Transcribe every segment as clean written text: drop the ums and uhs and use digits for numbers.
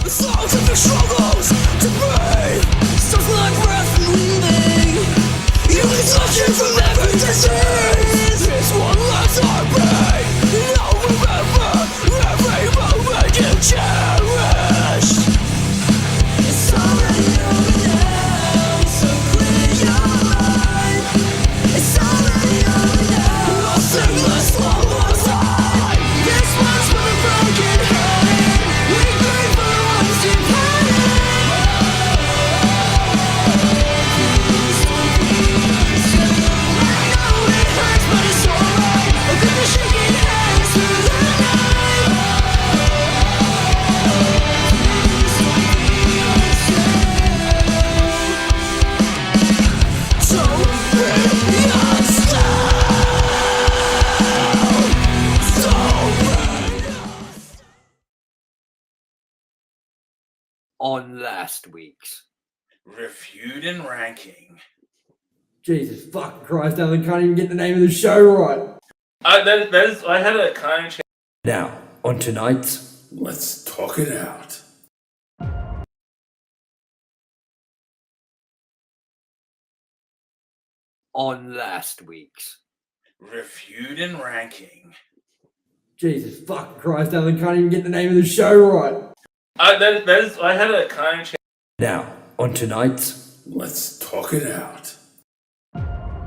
songs of your struggles to breathe. Stuff like breath leaving. You can touch it from every disease. This one last heartbeat. Now remember every moment you cherished. It's already over now, so clear your mind. It's already over now. I'll sing this one more time. This one's for the broken hearted. We grieve for the ones departed. I know it hurts, but it's alright. I'm gonna shake it hands through the night. Don't be yourself. On last week's Reviewed and ranking. Jesus fucking Christ, Alan can't even get the name of the show right. I had a kind of Now, on tonight's Let's talk it out. on last week's reviewed and ranking. Jesus fucking Christ, Alan can't even get the name of the show right. I had a kind of Now, on tonight's Let's talk it out.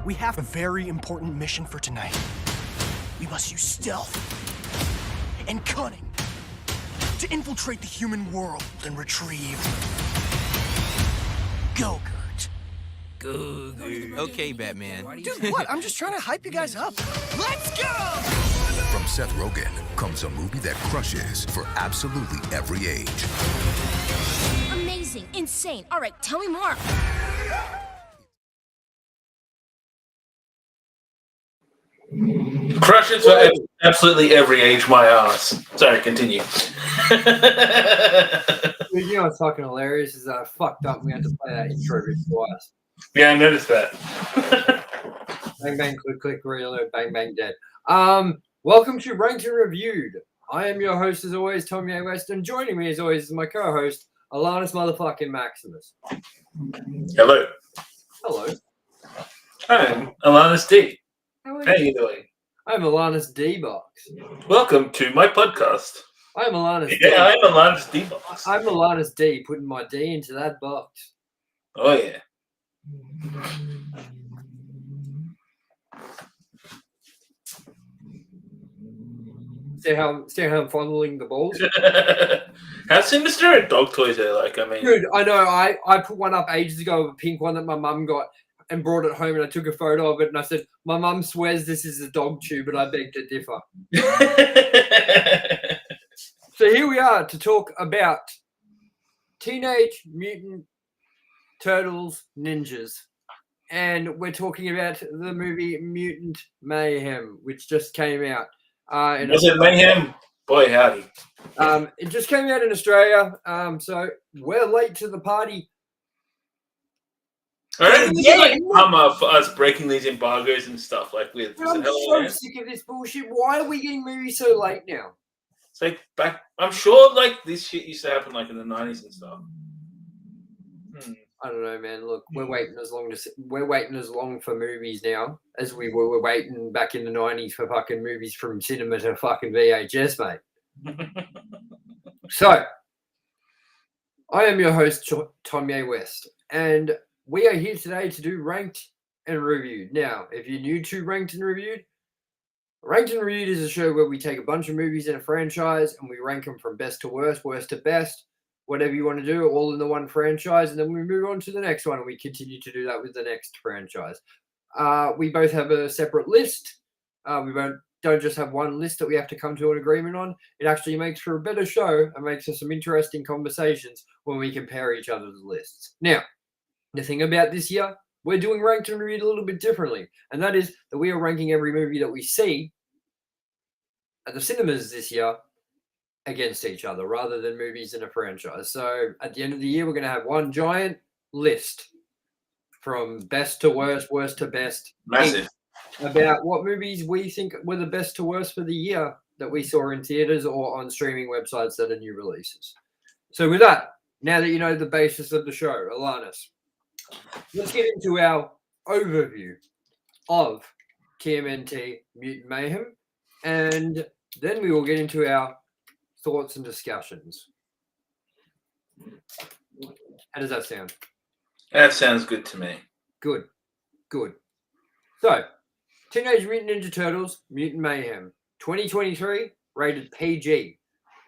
We have a very important mission for tonight. We must use stealth and cunning to infiltrate the human world and retrieve Go-Gurt. Okay, Batman. Dude, what? I'm just trying to hype you guys up. Let's go! From Seth Rogen comes a movie that crushes for absolutely every age. Amazing, insane. All right, tell me more. crushes for absolutely every age. My ass. Sorry, continue. You know what's fucking hilarious is that I fucked up. We had to play that intro bit twice. Yeah, I noticed that. Bang bang click click reload bang bang dead. Welcome to Ranked and Reviewed. I am your host as always, Tomye West, and joining me as always is my co-host, Alannis motherfucking Maximus. Hello. Hello. I'm Alannis D. How are How you? you doing? I'm Alannis D-Box. Welcome to my podcast. I'm Alannis D. Yeah, I'm Alannis D. Box. I'm Alannis D, putting my D into that box. Oh yeah. See how I'm fondling the balls? How sinister are dog toys are like? I mean, Dude, I know. I put one up ages ago, a pink one that my mum got, and brought it home, and I took a photo of it, and I said, my mum swears this is a dog chew, but I beg to differ. So here we are to talk about Teenage Mutant Turtles Ninjas. And we're talking about the movie Mutant Mayhem, which just came out. was it Mayhem? Boy, howdy. It just came out in Australia, so we're late to the party. I reckon this is like karma for us breaking these embargoes and stuff. Like with Dude, I'm so sick of this bullshit. Why are we getting movies so late now? it's like back. I'm sure like this shit used to happen like in the 90s and stuff. I don't know, man. Look, we're waiting as long for movies now as we were waiting back in the 90s for fucking movies from cinema to fucking VHS, mate. So, I am your host, Tomye West, and we are here today to do Ranked and Reviewed. Now, if you're new to Ranked and Reviewed is a show where we take a bunch of movies in a franchise and we rank them from best to worst, worst to best, whatever you want to do, all in the one franchise, and then we move on to the next one, and we continue to do that with the next franchise. We both have a separate list. We don't just have one list that we have to come to an agreement on. It actually makes for a better show and makes for some interesting conversations when we compare each other's lists. Now, the thing about this year, we're doing Ranked and Reviewed a little bit differently, and that is that we are ranking every movie that we see at the cinemas this year against each other rather than movies in a franchise. So at the end of the year, we're going to have one giant list from best to worst, worst to best. Massive. About what movies we think were the best to worst for the year that we saw in theaters or on streaming websites that are new releases. So with that, now that you know the basis of the show, Alannis, let's get into our overview of TMNT Mutant Mayhem, and then we will get into our thoughts and discussions. How does that sound? That sounds good to me. Good. So, Teenage Mutant Ninja Turtles Mutant Mayhem 2023, rated PG,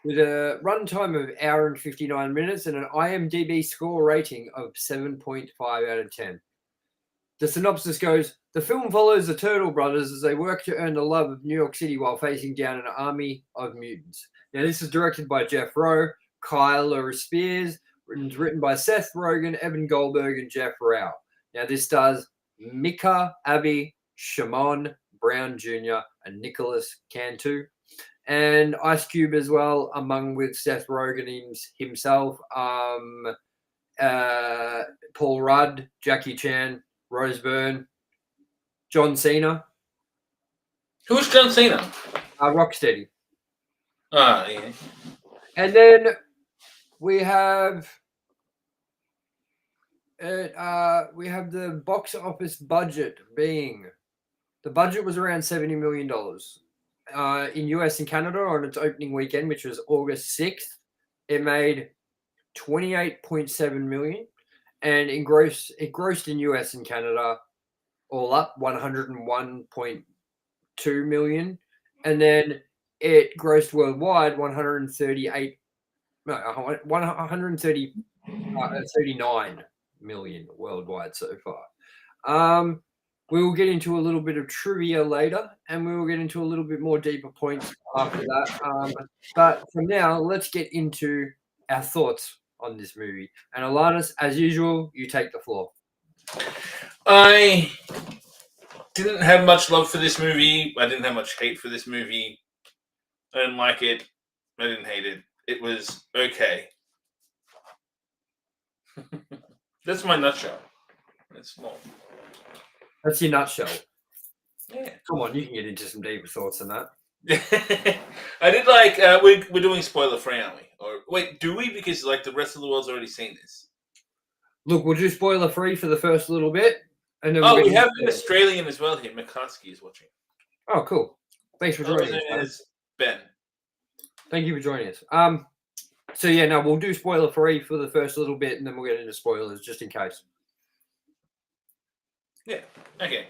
with a runtime of hour and 59 minutes and an IMDb score rating of 7.5 out of 10. The synopsis goes, the film follows the Turtle brothers as they work to earn the love of New York City while facing down an army of mutants. Now, this is directed by Jeff Rowe, Kyler Spears, written by Seth Rogen, Evan Goldberg, and Jeff Rao. Now, this stars Mika, Abby, Shimon Brown Jr., and Nicholas Cantu, and Ice Cube as well, among with Seth Rogen himself, Paul Rudd, Jackie Chan, Rose Byrne, John Cena. Who's John Cena? Rocksteady. Ah, yeah. And then we have the box office budget being, the budget was around $70 million in US and Canada on its opening weekend, which was August 6th. It made $28.7 million, and it grossed in US and Canada all up $101.2 million, and then it grossed worldwide 139 million worldwide so far. We will get into a little bit of trivia later, and we will get into a little bit more deeper points after that. But for now, let's get into our thoughts on this movie. And Alannis, as usual, you take the floor. I didn't have much love for this movie. I didn't have much hate for this movie. I didn't like it. I didn't hate it. It was okay. That's my nutshell. It's small. That's your nutshell. Yeah. Come on, you can get into some deeper thoughts than that. I did like, we're doing spoiler free, aren't we? Or wait, do we? Because like the rest of the world's already seen this. Look, we'll do spoiler free for the first little bit. And then we have an Australian as well here. McCluskey is watching. Oh, cool. Thanks for joining us. Ben. Thank you for joining us. So yeah, no, we'll do spoiler free for the first little bit, and then we'll get into spoilers just in case. Yeah. Okay.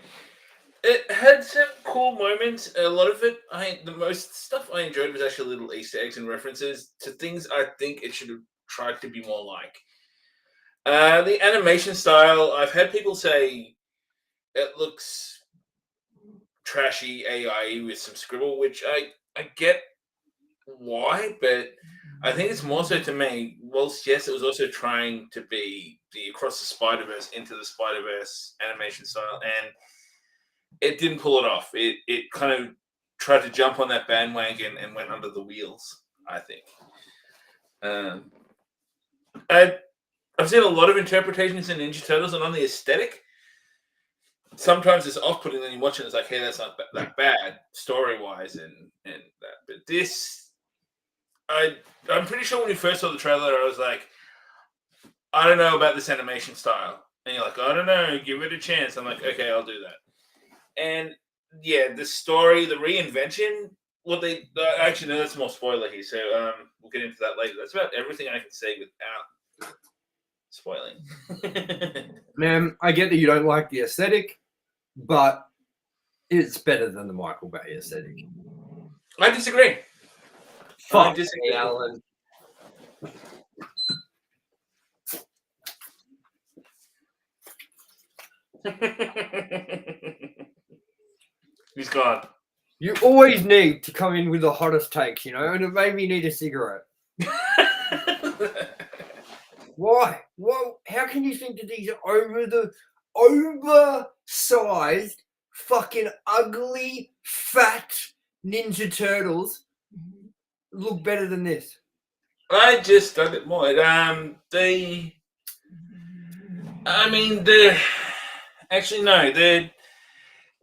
It had some cool moments. A lot of it, the most stuff I enjoyed was actually little Easter eggs and references to things I think it should have tried to be more like. The animation style, I've had people say it looks trashy AI with some scribble, which I get why, but I think it's more so to me, whilst yes, it was also trying to be the Across the Spider-Verse into the Spider-Verse animation style, and it didn't pull it off. It kind of tried to jump on that bandwagon and went under the wheels, I think. I've seen a lot of interpretations in Ninja Turtles, and on the aesthetic, sometimes it's off-putting, and you watch it, it's like, hey, that's not that bad, story-wise, and that. But this, I'm pretty sure when you first saw the trailer, I was like, I don't know about this animation style. And you're like, I don't know, give it a chance. I'm like, okay, I'll do that. And yeah, the story, the reinvention, actually, no, that's more spoiler here, so we'll get into that later. That's about everything I can say without spoiling. Man, I get that you don't like the aesthetic, but it's better than the Michael Bay aesthetic. I disagree. Fuck me, Alan. He's gone. You always need to come in with the hottest takes, and it made me need a cigarette. Why? Well, how can you think that these oversized, fucking ugly, fat Ninja Turtles look better than this? I just dug it more.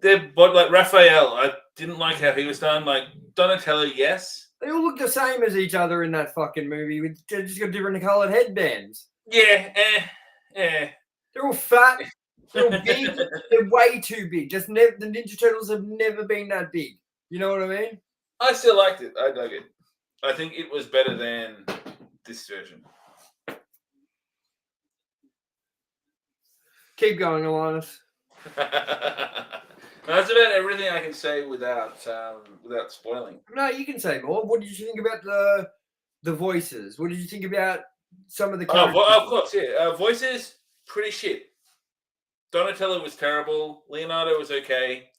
They're but like Raphael, I didn't like how he was done. Like Donatello, yes, They all look the same as each other in that fucking movie. They just got different coloured headbands. Yeah, They're all fat. They're all big. They're way too big. The Ninja Turtles have never been that big. You know what I mean? I still liked it. I dug it. I think it was better than this version. Keep going, Alannis. That's about everything I can say without spoiling. No, you can say more. What did you think about the voices? What did you think about some of the characters? Oh, of course, yeah. Voices, pretty shit. Donatello was terrible. Leonardo was okay.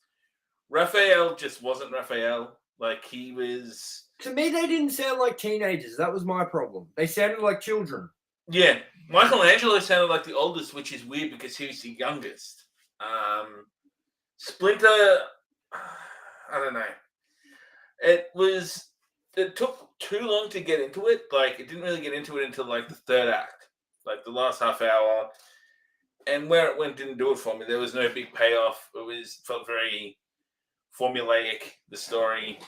Raphael just wasn't Raphael. Like, he was... To me, they didn't sound like teenagers. That was my problem. They sounded like children. Yeah. Michelangelo sounded like the oldest, which is weird because he was the youngest. Splinter, I don't know. It took too long to get into it. Like, it didn't really get into it until, like, the third act. Like, the last half hour. And where it went didn't do it for me. There was no big payoff. Felt very formulaic, the story.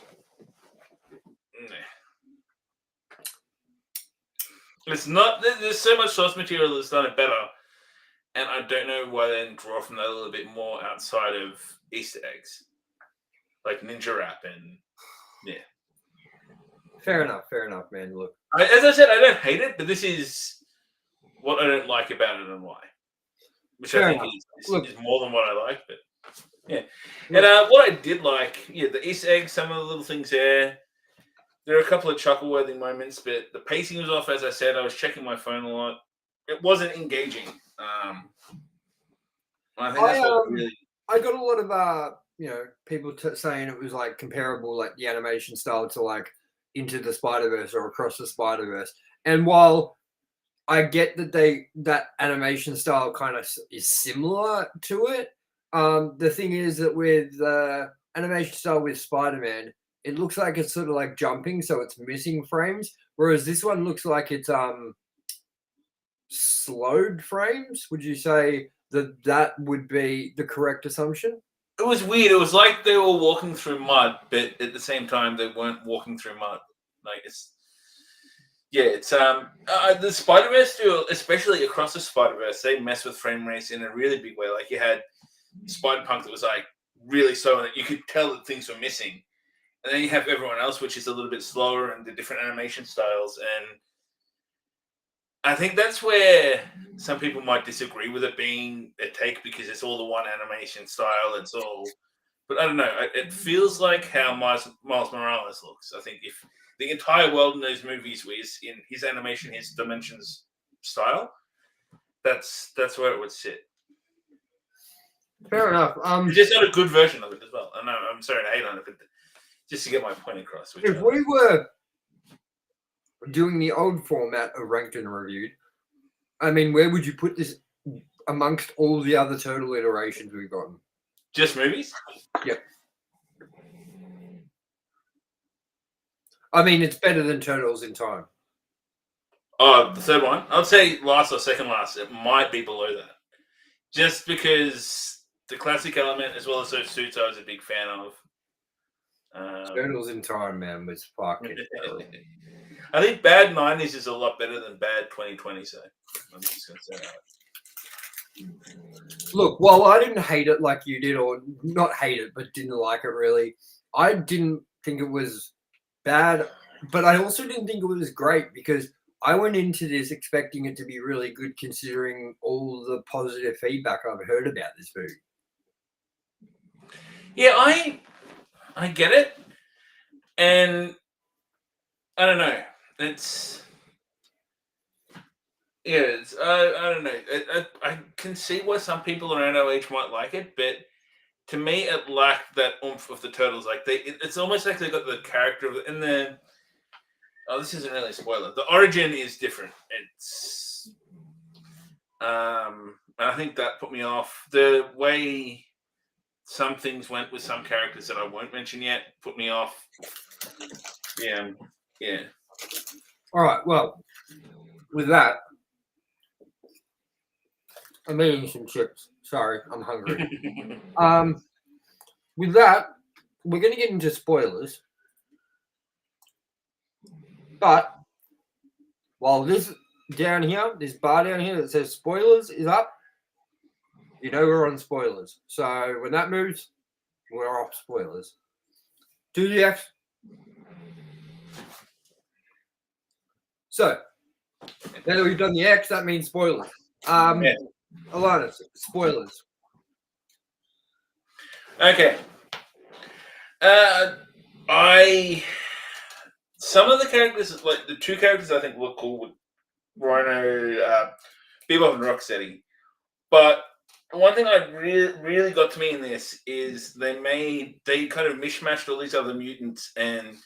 It's not, there's so much source material that's done it better. And I don't know why they didn't draw from that a little bit more outside of Easter eggs. Like Ninja Rap and, yeah. Fair enough, man. Look. As I said, I don't hate it, but this is what I don't like about it and why. Which Fair I think enough. is more than what I like, but yeah. And what I did like, the Easter eggs, some of the little things there. There are a couple of chuckle-worthy moments, but the pacing was off, as I said. I was checking my phone a lot. It wasn't engaging. I think that's what really... I got a lot of people saying it was like comparable, like the animation style to like Into the Spider-Verse or Across the Spider-Verse. And while I get that animation style kind of is similar to it, the thing is that with animation style with Spider-Man, it looks like it's sort of like jumping, so it's missing frames. Whereas this one looks like it's slowed frames. Would you say that would be the correct assumption? It was weird. It was like they were walking through mud, but at the same time they weren't walking through mud. Like it's the Spider-Verse do, especially Across the Spider-Verse, they mess with frame rates in a really big way. Like you had Spider-Punk that was like really slow, and you could tell that things were missing. And then you have everyone else, which is a little bit slower, and the different animation styles. And I think that's where some people might disagree with it being a take because it's all the one animation style. It's all, but I don't know. It feels like how Miles Morales looks. I think if the entire world in those movies was in his animation, his dimensions style, that's where it would sit. Fair enough. It's just not a good version of it as well. I know. I'm sorry to hate on it, but just to get my point across. If we were doing the old format of Ranked and Reviewed, I mean, where would you put this amongst all the other Turtle iterations we've gotten? Just movies? Yep. I mean, it's better than Turtles in Time. Oh, the third one? I'd say last or second last. It might be below that. Just because the classic element, as well as those suits, I was a big fan of. Turtles in Time, man, was fucking terrible. I think bad 90s is a lot better than bad 2020, so I'm just going to say that. Look, while I didn't hate it like you did, or not hate it, but didn't like it really, I didn't think it was bad, but I also didn't think it was great because I went into this expecting it to be really good considering all the positive feedback I've heard about this movie. Yeah, I get it, and I don't know. I don't know. I can see why some people around our age might like it, but to me, it lacked that oomph of the Turtles. Like it's almost like they got the character of it in the. Oh, this isn't really a spoiler. The origin is different. It's, and I think that put me off. The way some things went with some characters that I won't mention yet put me off. Yeah. All right. Well, with that, I'm eating some chips. Sorry, I'm hungry. With that, we're going to get into spoilers. But while this down here, this bar down here that says spoilers is up, you know we're on spoilers. So when that moves, we're off spoilers. Do the X. So now that we've done the X, that means spoilers. Alannis, spoilers. Okay. Some of the characters, like the two characters, I think look cool with Rhino, Bebop, and Rocksteady. But one thing that really got to me in this is they kind of mishmashed all these other mutants, and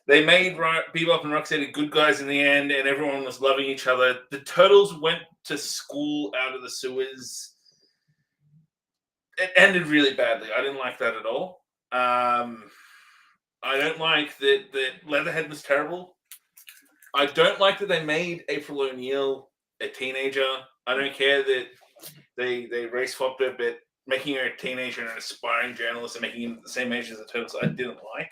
they made Bebop and Rocksteady good guys in the end, and everyone was loving each other. The Turtles went to school out of the sewers. It ended really badly. I didn't like that at all. I don't like that Leatherhead was terrible. I don't like that they made April O'Neil a teenager. I don't care that they race swapped her, but making her a teenager and an aspiring journalist and making him the same age as the Turtles, I didn't like.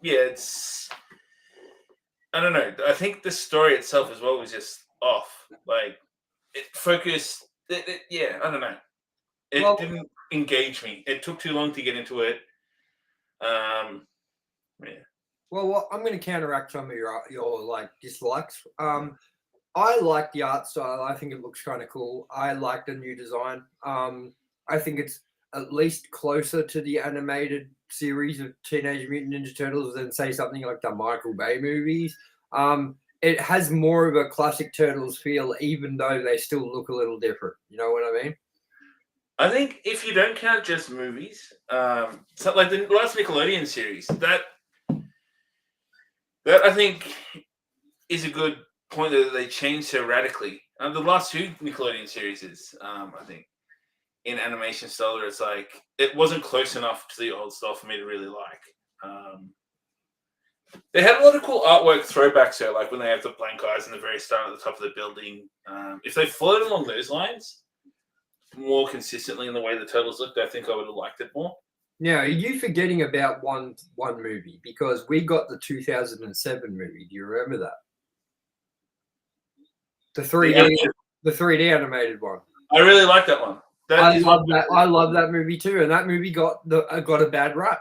It's... I don't know. I think the story itself as well was just off. Like, it focused... I don't know. It didn't engage me. It took too long to get into it. Well, I'm going to counteract some of your like dislikes. I like the art style. I think it looks kind of cool. I like the new design. I think it's at least closer to the animated series of Teenage Mutant Ninja Turtles than, say, something like the Michael Bay movies. It has more of a classic Turtles feel, even though they still look a little different. You know what I mean? I think if you don't count just movies, so like the last Nickelodeon series, that I think is a good point that they changed so radically. The last two Nickelodeon series is, I think, in animation style, where it's like it wasn't close enough to the old style for me to really like. They had a lot of cool artwork throwbacks, so like when they have the blank eyes in the very start at the top of the building. If they followed along those lines more consistently in the way the Turtles looked, I think I would have liked it more. Now, are you forgetting about one movie? Because we got the 2007 movie. Do you remember that? The 3D animated one. I really like that one. I love that movie too, and that movie got a bad rap.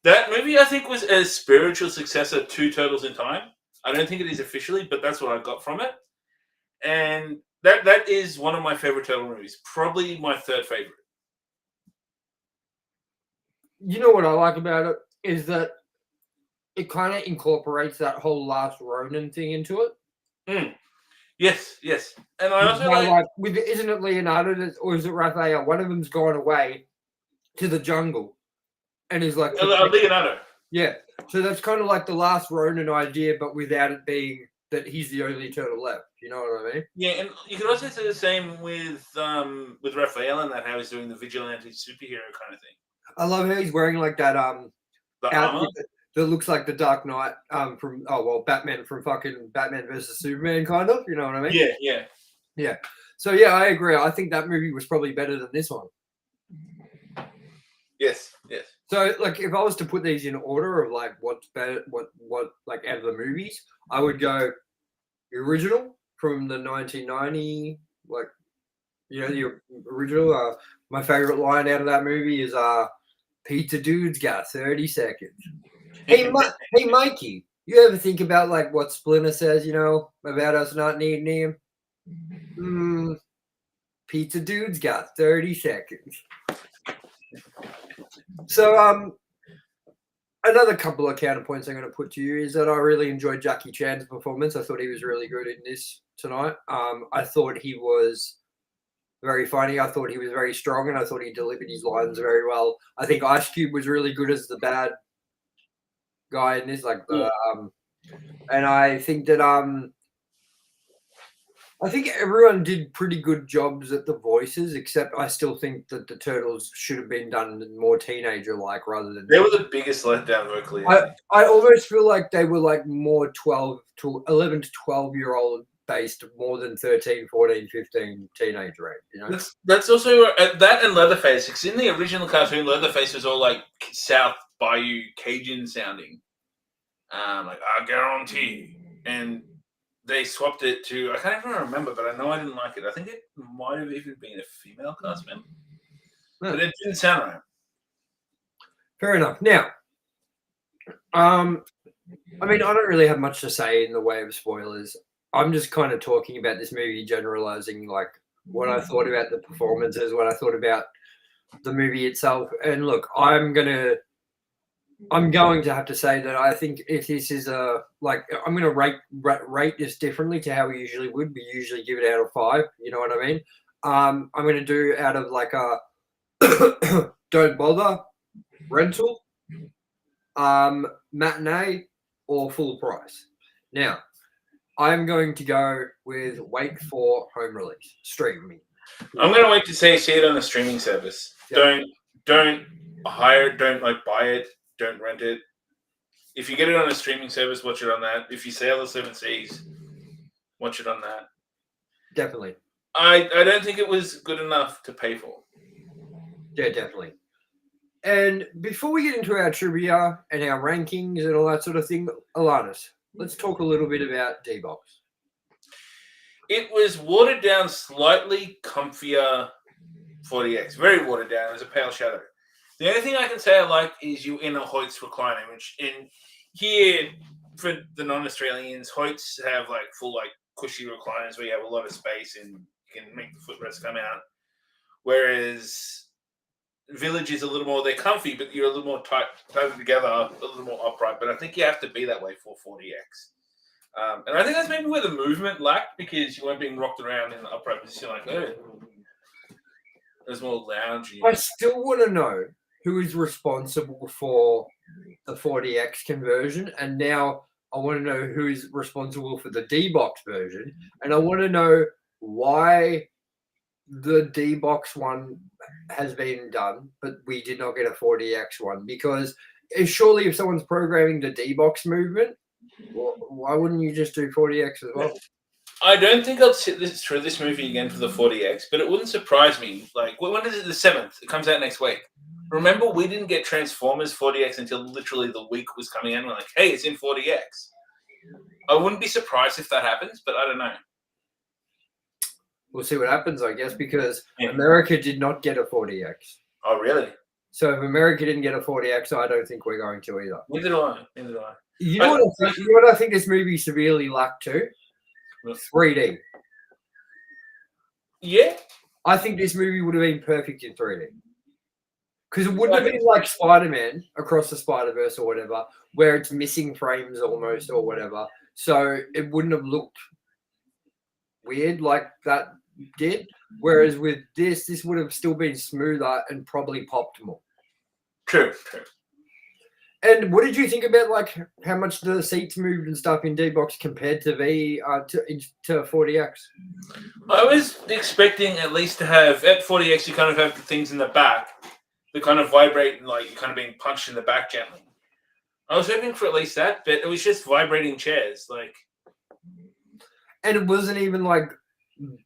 That movie, I think, was a spiritual successor to Turtles in Time. I don't think it is officially, but that's what I got from it. And that is one of my favorite Turtle movies. Probably my third favorite. You know what I like about it is that it kind of incorporates that whole Last Ronin thing into it. Yes. And I also like with isn't it Leonardo or is it Raphael? One of them's gone away to the jungle, and he's like Leonardo. Yeah, so that's kind of like the Last Ronin idea, but without it being that he's the only turtle left. You know what I mean? Yeah, and you can also say the same with Raphael and that how he's doing the vigilante superhero kind of thing. I love how he's wearing like that outfit that looks like the Dark Knight from Batman from fucking Batman versus Superman kind of. You know what I mean? Yeah. So yeah, I agree. I think that movie was probably better than this one. Yes. So like, if I was to put these in order of like what's better, what like out of the movies, I would go the original from the 1990, like the original. My favorite line out of that movie is "Pizza Dude's got 30 seconds." Hey, Mikey, you ever think about like what Splinter says, about us not needing him? Pizza Dude's got 30 seconds. So, another couple of counterpoints I'm going to put to you is that I really enjoyed Jackie Chan's performance. I thought he was really good in this tonight. I thought he was very funny. I thought he was very strong, and I thought he delivered his lines very well. I think Ice Cube was really good as the bad guy in this, and I think that I think everyone did pretty good jobs at the voices, except I still think that the Turtles should have been done more teenager-like rather than... They were the biggest letdown vocally. I almost feel like they were like more 11 to 12-year-old based more than 13, 14, 15 teenage range, That's also that and Leatherface, because in the original cartoon, Leatherface was all like South Bayou Cajun sounding, like I guarantee, and they swapped it to I can't even remember, but I know I didn't like it. I think it might have even been a female cast member, but it didn't sound right. Fair enough. Now, I mean, I don't really have much to say in the way of spoilers. I'm just kind of talking about this movie, generalizing like what I thought about the performances, what I thought about the movie itself. And look, I'm going to have to say that I think if this is I'm going to rate this differently to how we usually would. We usually give it out of 5. You know what I mean? I'm going to do out of like a don't bother, rental, matinee, or full price. Now, I'm going to go with wait for home release, streaming. I'm going to wait to see it on a streaming service. Yep. Don't hire it, don't buy it, don't rent it. If you get it on a streaming service, watch it on that. If you sail the 7 seas, watch it on that. Definitely. I don't think it was good enough to pay for. Yeah, definitely. And before we get into our trivia and our rankings and all that sort of thing, Alannis, let's talk a little bit about D-Box. It was watered down, slightly comfier 40X. Very watered down. It was a pale shadow. The only thing I can say I like is you in a Hoyt's recliner, which in here, for the non-Australians, Hoyts have full cushy recliners where you have a lot of space and you can make the footrest come out. Whereas Village is a little more, they're comfy, but you're a little more tighter together, a little more upright. But I think you have to be that way for 40X. And I think that's maybe where the movement lacked, because you weren't being rocked around in the upright position there's more lounge. I still want to know who is responsible for the 40X conversion, and now I want to know who is responsible for the D-Box version, and I want to know why the D-Box one has been done, but we did not get a 40X one, because surely if someone's programming the D-Box movement, why wouldn't you just do 40X as well? I don't think I'll sit through this movie again for the 40X, but it wouldn't surprise me. When is it? The 7th. It comes out next week. Remember, we didn't get Transformers 40X until literally the week was coming in. We're like, hey, it's in 40X. I wouldn't be surprised if that happens, but I don't know. We'll see what happens, I guess, because America did not get a 40X. Oh, really? So if America didn't get a 40X, I don't think we're going to either. Neither do I. You know what I think this movie severely lacked too? 3D. Yeah. I think this movie would have been perfect in 3D. Because it wouldn't have been like Spider-Man Across the Spider-Verse or whatever, where it's missing frames almost or whatever. So it wouldn't have looked weird like that did. Whereas with this would have still been smoother and probably popped more. True. And what did you think about how much the seats moved and stuff in D-Box compared to to 40X? I was expecting at least to have at 40X you kind of have the things in the back that kind of vibrate and you're kind of being punched in the back gently. I was hoping for at least that, but it was just vibrating chairs, And it wasn't even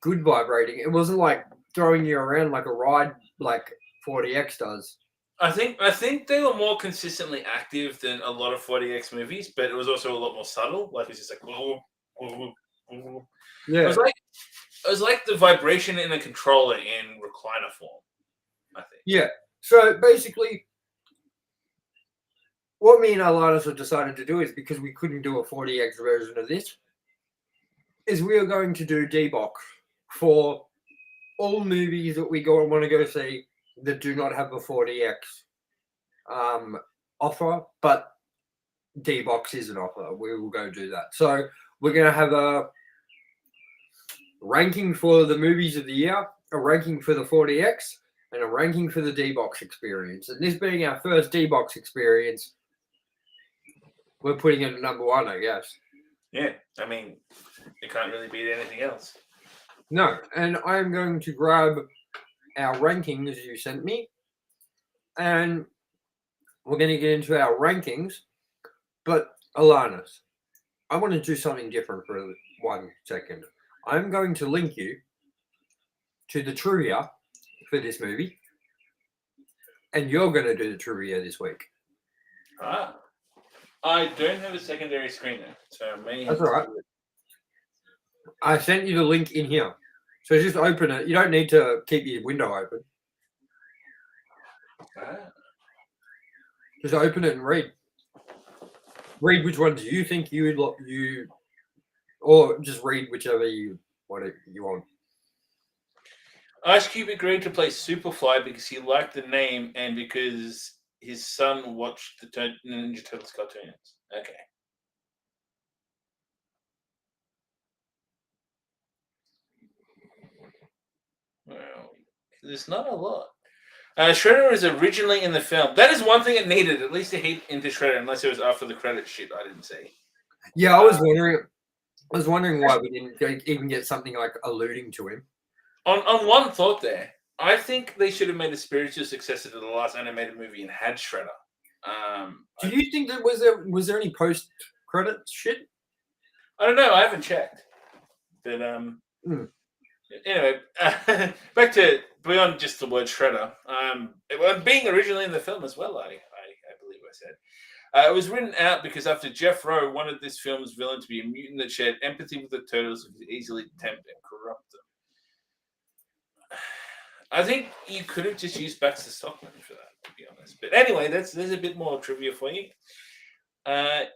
good vibrating. It wasn't throwing you around like a ride like 40X does. I think they were more consistently active than a lot of 40X movies, but it was also a lot more subtle. It's just whoa, whoa, whoa. Yeah. It was like the vibration in a controller in recliner form, I think. Yeah. So basically, what me and Alannis have decided to do is, because we couldn't do a 40X version of this, is we are going to do D-Box for all movies that we want to go see that do not have a 40X offer, but D-Box is an offer. We will go do that. So we're going to have a ranking for the movies of the year, a ranking for the 40X, and a ranking for the D-Box experience. And this being our first D-Box experience, we're putting it at number 1, I guess. Yeah, I mean, it can't really beat anything else. No, and I'm going to grab our rankings you sent me, and we're going to get into our rankings. But Alannis, I want to do something different for 1 second. I'm going to link you to the trivia for this movie, and you're going to do the trivia this week. I don't have a secondary screen there, so I may have That's all right. I sent you the link in here. So just open it. You don't need to keep your window open. Just open it and read. Read which ones you think you or just read whichever you want. Ice Cube agreed to play Superfly because he liked the name and because his son watched the Ninja Turtles cartoons. Okay. Well, there's not a lot. Shredder was originally in the film. That is one thing it needed, at least a hint into Shredder, unless it was after the credits shit I didn't see. Yeah, I was wondering why we didn't even get something like alluding to him. On one thought there, I think they should have made a spiritual successor to the last animated movie and had Shredder. Do you think that was there any post credits shit? I don't know. I haven't checked. But anyway, back to beyond just the word Shredder. Being originally in the film as well, I believe I said. It was written out because after Jeff Rowe wanted this film's villain to be a mutant that shared empathy with the Turtles and could easily tempt and corrupt them. I think you could have just used Baxter Stockman for that, to be honest. But anyway, there's a bit more trivia for you.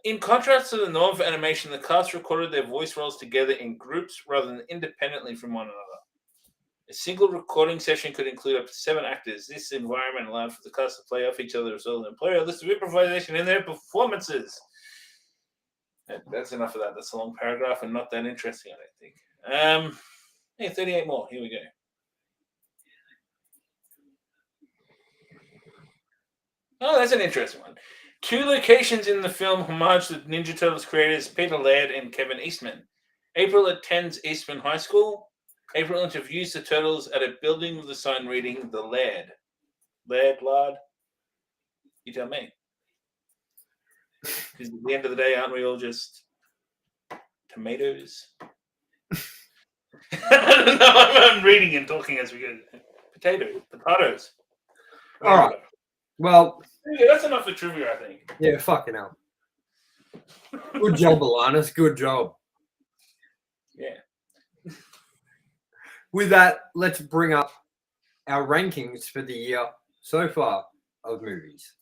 In contrast to the norm for animation, the cast recorded their voice roles together in groups rather than independently from one another. A single recording session could include up to 7 actors. This environment allowed for the cast to play off each other as well and employ a list of improvisation in their performances. That's enough of that. That's a long paragraph and not that interesting, I don't think. 38 more. Here we go. Oh, that's an interesting one. 2 locations in the film homage the Ninja Turtles creators Peter Laird and Kevin Eastman. April attends Eastman High School. April interviews the Turtles at a building with a sign reading The Laird. Lard? You tell me. Because at the end of the day, aren't we all just tomatoes? I don't know. I'm reading and talking as we go. Potatoes. All right. Well, yeah, that's enough for trivia, I think. Yeah, fucking hell. Good job, Alannis. Good job. Yeah. With that, let's bring up our rankings for the year so far of movies.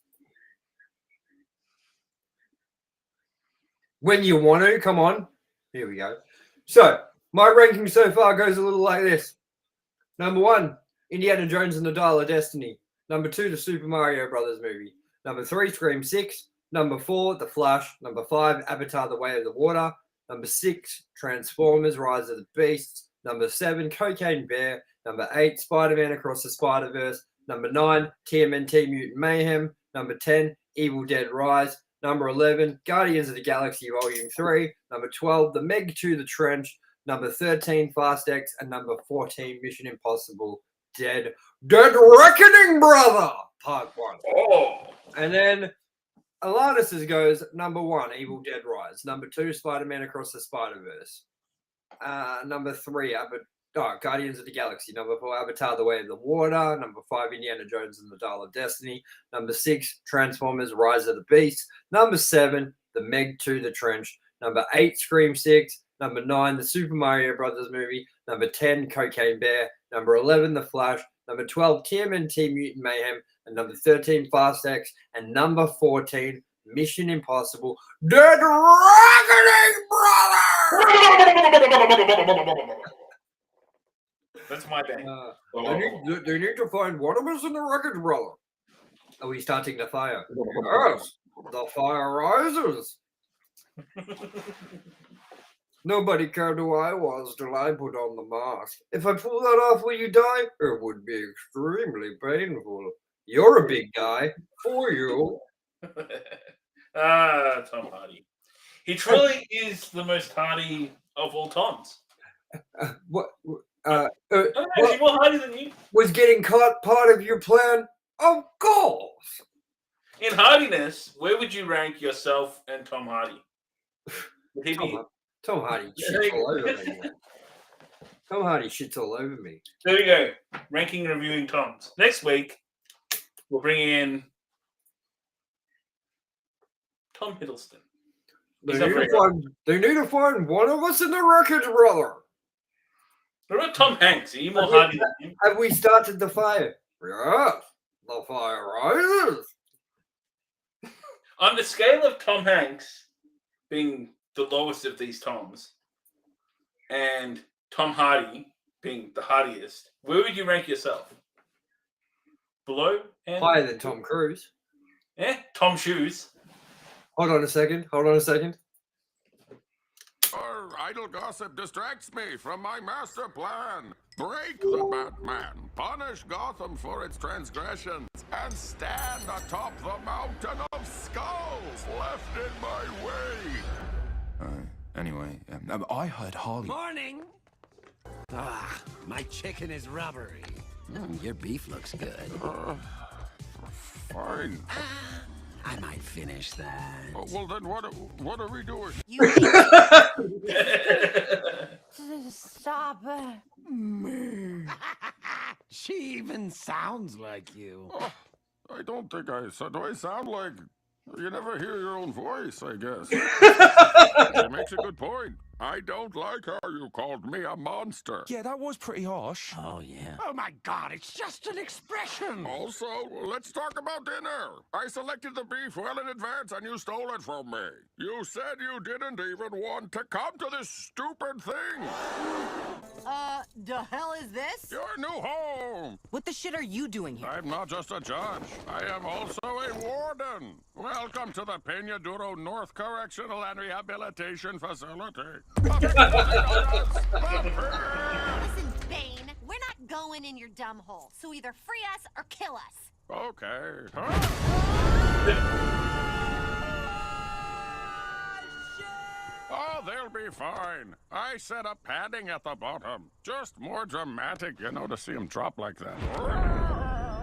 When you want to, come on. Here we go. So, my ranking so far goes a little like this. Number 1, Indiana Jones and the Dial of Destiny. Number 2, the Super Mario Brothers movie. Number 3, Scream 6. Number 4, The Flash. Number 5, Avatar: The Way of the Water. Number 6, Transformers: Rise of the Beasts. Number 7, Cocaine Bear. Number 8, Spider-Man Across the Spider-Verse. Number 9, Tmnt Mutant Mayhem. Number 10, Evil Dead Rise. Number 11, Guardians of the Galaxy Volume 3. Number 12, The Meg 2, The Trench. Number 13, Fast X. And number 14, Mission Impossible Dead Reckoning, brother! Part 1. Oh! And then Alannis goes number 1, Evil Dead Rise. Number 2, Spider-Man Across the Spider-Verse. Number 3, Guardians of the Galaxy. Number 4, Avatar: The Way of the Water. Number 5, Indiana Jones and the Dial of Destiny. Number 6, Transformers: Rise of the Beast. Number 7, The Meg 2, The Trench. Number 8, Scream 6. Number 9, the Super Mario Brothers movie. Number 10, Cocaine Bear. Number 11, The Flash. Number 12, TMNT Mutant Mayhem. And number 13, Fast X. And number 14, Mission Impossible Dead Reckoning, brother! That's my bang. They need to find one of us in the wreckage, brother. Are we starting the fire? Yes, the fire rises. Nobody cared who I was till I put on the mask. If I pull that off, will you die? It would be extremely painful. You're a big guy. For you. Tom Hardy. He truly is the most hardy of all Toms. What? I don't know, is he more hardy than you? Was getting caught part of your plan? Of course. In hardiness, where would you rank yourself and Tom Hardy? Would he be... Tom Hardy shits all over me. Tom Hardy shits all over me. There we go. Ranking and reviewing Toms. Next week, we'll bring in Tom Hiddleston. They He's need, not very they need to find one of us in the wreckage, brother. What about Tom Hanks? Are you more hardy than him? Have we started the fire? Yes, the fire rises. On the scale of Tom Hanks being the lowest of these Toms and Tom Hardy being the hardiest, where would you rank yourself? Below? And Higher than Tom Cruise. Tom Shoes. Hold on a second. Our idle gossip distracts me from my master plan. Break the Batman, punish Gotham for its transgressions, and stand atop the mountain of skulls left in my way. Anyway, I heard Harley. Morning! Ah, my chicken is rubbery. Your beef looks good. Fine. I might finish that. Well, then what are we doing? Stop it. She even sounds like you. Oh, I don't think do I sound like... You never hear your own voice, I guess. She makes a good point. I don't like how you called me a monster. Yeah, that was pretty harsh. Oh, yeah. Oh, my God, it's just an expression. Also, let's talk about dinner. I selected the beef well in advance and you stole it from me. You said you didn't even want to come to this stupid thing. The hell is this? Your new home. What the shit are you doing here? I'm not just a judge. I am also a warden. Welcome to the Peña Duro North Correctional and Rehabilitation Facility. Listen, Bane, we're not going in your dumb hole, so either free us or kill us. Okay. Oh, they'll be fine. I set up padding at the bottom. Just more dramatic, to see them drop like that.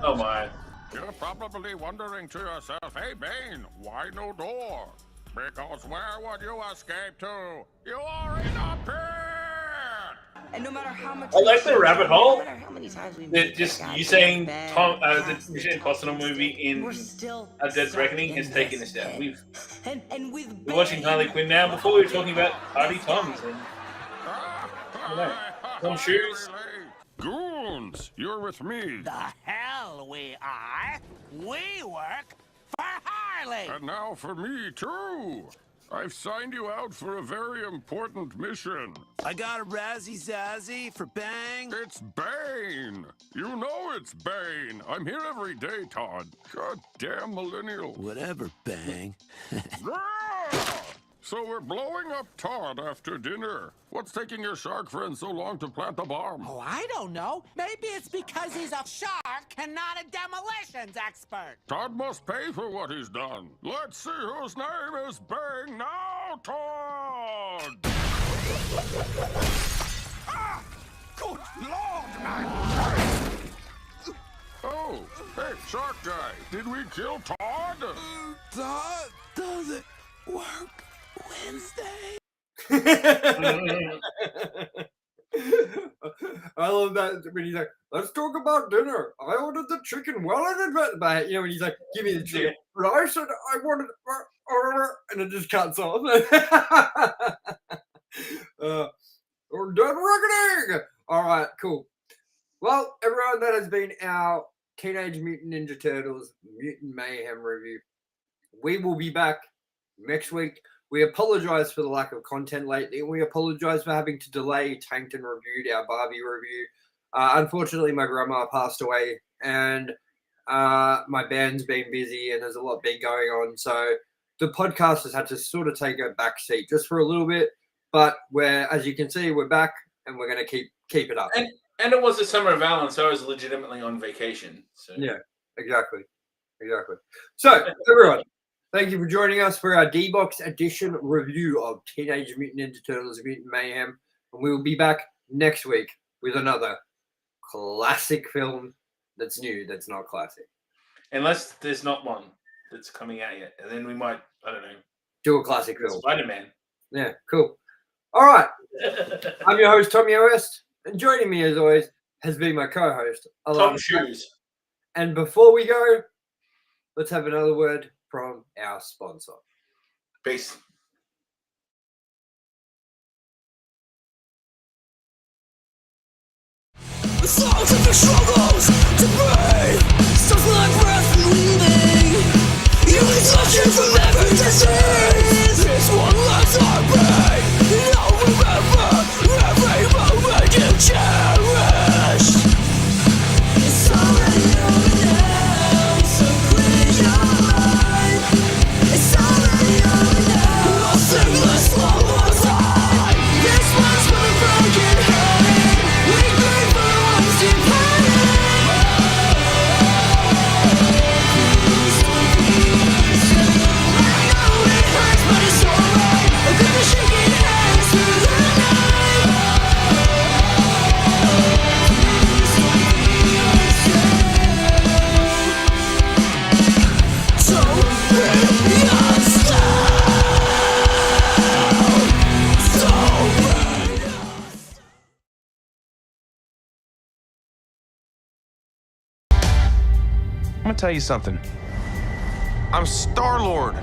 Oh my. You're probably wondering to yourself, hey, Bane, why no door? Because where would you escape to? You are in a pit! And no matter how much... I like the rabbit hole. No matter how many times we've That just you saying the Mission Impossible movie in A Dead Reckoning has taken us down. We're watching Harley Quinn now. Before we were talking about Hardy Toms and Tom Shoes. Goons, you're with me. The hell we are. We work for Harley. And now for me, too. I've signed you out for a very important mission. I got a razzie zazzy for Bang. It's Bane. You know it's Bane. I'm here every day, Todd. Goddamn millennial. Whatever, Bang. So we're blowing up Todd after dinner. What's taking your shark friend so long to plant the bomb? Oh, I don't know. Maybe it's because he's a shark and not a demolitions expert. Todd must pay for what he's done. Let's see whose name is Bang now, Todd! Ah! Good Lord, man! Oh, hey, Shark Guy, did we kill Todd? Todd doesn't work Wednesday. I love that when he's like, let's talk about dinner. I ordered the chicken well in advance. But, when he's like, give me the chicken. But I said I wanted, and it just cuts off. We're done reckoning. All right, cool. Well, everyone, that has been our Teenage Mutant Ninja Turtles Mutant Mayhem review. We will be back next week. We apologize for the lack of content lately. We apologize for having to delay Tanked and Reviewed, our Barbie review. Unfortunately, my grandma passed away, and my band's been busy, and there's a lot big going on. So the podcast has had to sort of take a back seat just for a little bit. But as you can see, we're back, and we're going to keep it up. And it was the summer of Alan, so I was legitimately on vacation. So. Yeah, exactly. So, everyone, thank you for joining us for our D-Box edition review of Teenage Mutant Ninja Turtles Mutant Mayhem. And we will be back next week with another classic film that's new, that's not classic. Unless there's not one that's coming out yet. And then we might, I don't know. Do a classic film. Spider-Man. Yeah, cool. All right. I'm your host, Tomye West. And joining me, as always, has been my co-host, Tom Shoes. And before we go, let's have another word from our sponsor. Peace. The songs of your struggles to breathe, stuff like breath and leaving. You can touch it from every disease. This one last heartbeat. Now remember every moment you cherished. It's already over now, so clear your mind. It's already over now. I'll sing this one more time. This one's for the broken hearted. We grieve for the ones departed. I know it hurts, but it's alright. I'll get the shaking hands through the night. Don't be yourself. Don't be yourself. I'm gonna tell you something. I'm Star-Lord.